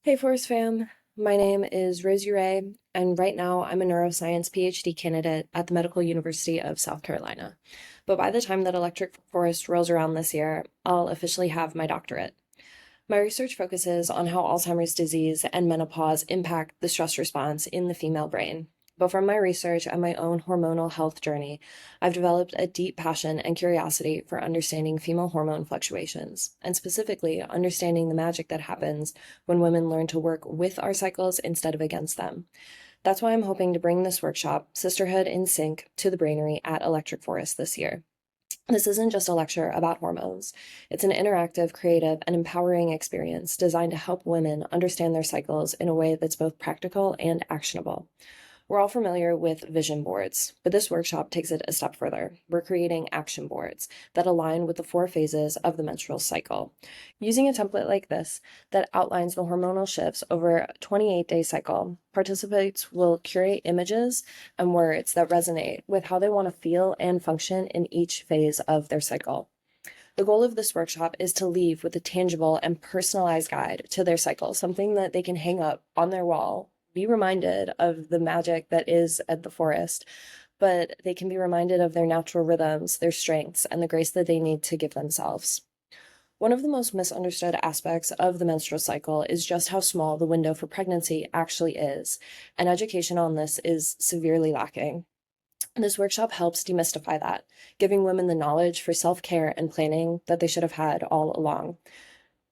Hey Forest fam, my name is Rosie Rae, and right now I'm a neuroscience PhD candidate at the Medical University of South Carolina. But by the time that Electric Forest rolls around this year, I'll officially have my doctorate. My research focuses on how Alzheimer's disease and menopause impact the stress response in the female brain. But from my research and my own hormonal health journey, I've developed a deep passion and curiosity for understanding female hormone fluctuations, and specifically understanding the magic that happens when women learn to work with our cycles instead of against them. That's why I'm hoping to bring this workshop, Sisterhood in Sync, to the Brainery at Electric Forest this year. This isn't just a lecture about hormones. It's an interactive, creative, and empowering experience designed to help women understand their cycles in a way that's both practical and actionable. We're all familiar with vision boards, but this workshop takes it a step further. We're creating action boards that align with the 4 phases of the menstrual cycle. Using a template like this that outlines the hormonal shifts over a 28-day cycle, participants will curate images and words that resonate with how they want to feel and function in each phase of their cycle. The goal of this workshop is to leave with a tangible and personalized guide to their cycle, something that they can hang up on their wall, be reminded of the magic that is at the forest, but they can be reminded of their natural rhythms, their strengths, and the grace that they need to give themselves. One of the most misunderstood aspects of the menstrual cycle is just how small the window for pregnancy actually is, and education on this is severely lacking. This workshop helps demystify that, giving women the knowledge for self-care and planning that they should have had all along.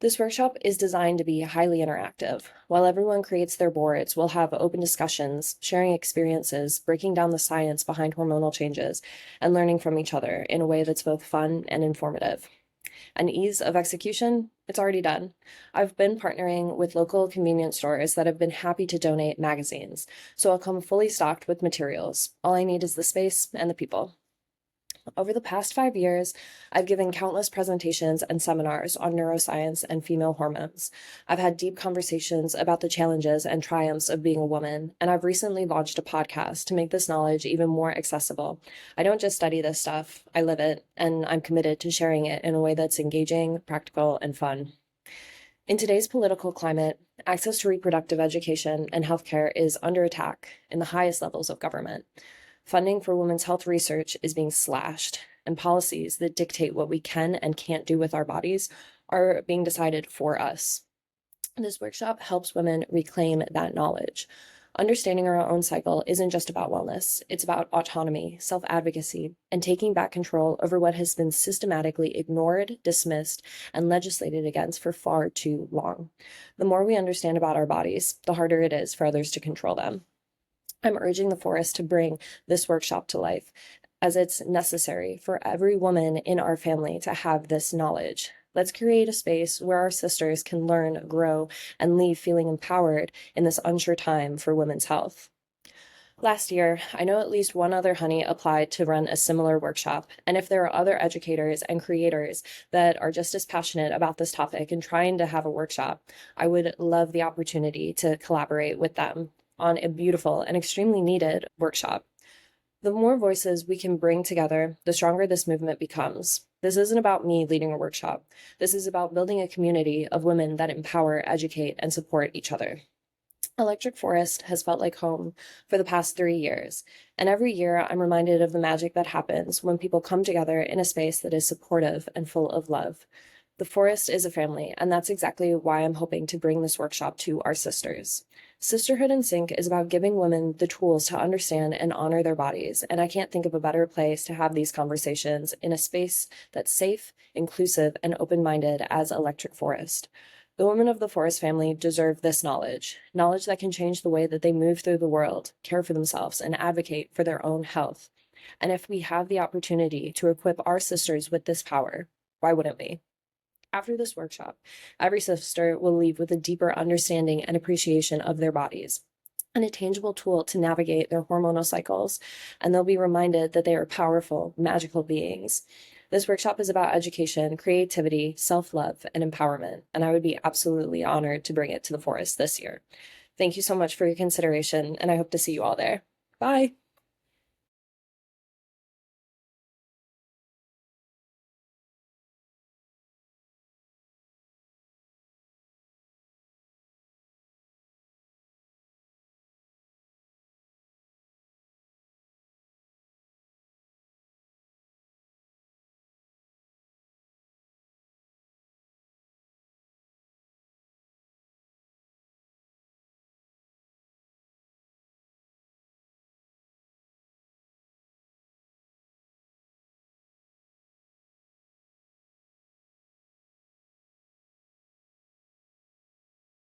This workshop is designed to be highly interactive. While everyone creates their boards, we'll have open discussions, sharing experiences, breaking down the science behind hormonal changes, and learning from each other in a way that's both fun and informative. And ease of execution, it's already done. I've been partnering with local convenience stores that have been happy to donate magazines, so I'll come fully stocked with materials. All I need is the space and the people. Over the past 5 years, I've given countless presentations and seminars on neuroscience and female hormones. I've had deep conversations about the challenges and triumphs of being a woman, and I've recently launched a podcast to make this knowledge even more accessible. I don't just study this stuff, I live it, and I'm committed to sharing it in a way that's engaging, practical, and fun. In today's political climate, access to reproductive education and healthcare is under attack in the highest levels of government. Funding for women's health research is being slashed, and policies that dictate what we can and can't do with our bodies are being decided for us. This workshop helps women reclaim that knowledge. Understanding our own cycle isn't just about wellness, it's about autonomy, self-advocacy, and taking back control over what has been systematically ignored, dismissed, and legislated against for far too long. The more we understand about our bodies, the harder it is for others to control them. I'm urging the forest to bring this workshop to life, as it's necessary for every woman in our family to have this knowledge. Let's create a space where our sisters can learn, grow, and leave feeling empowered in this unsure time for women's health. Last year, I know at least one other honey applied to run a similar workshop, and if there are other educators and creators that are just as passionate about this topic and trying to have a workshop, I would love the opportunity to collaborate with them on a beautiful and extremely needed workshop. The more voices we can bring together, the stronger this movement becomes. This isn't about me leading a workshop. This is about building a community of women that empower, educate, and support each other. Electric Forest has felt like home for the past 3 years, and every year I'm reminded of the magic that happens when people come together in a space that is supportive and full of love. The forest is a family, and that's exactly why I'm hoping to bring this workshop to our sisters. Sisterhood in Sync is about giving women the tools to understand and honor their bodies, and I can't think of a better place to have these conversations in a space that's safe, inclusive, and open-minded as Electric Forest. The women of the forest family deserve this knowledge that can change the way that they move through the world, care for themselves, and advocate for their own health. And if we have the opportunity to equip our sisters with this power, why wouldn't we? After this workshop, every sister will leave with a deeper understanding and appreciation of their bodies and a tangible tool to navigate their hormonal cycles, and they'll be reminded that they are powerful, magical beings. This workshop is about education, creativity, self-love, and empowerment, and I would be absolutely honored to bring it to the forest this year. Thank you so much for your consideration, and I hope to see you all there. Bye!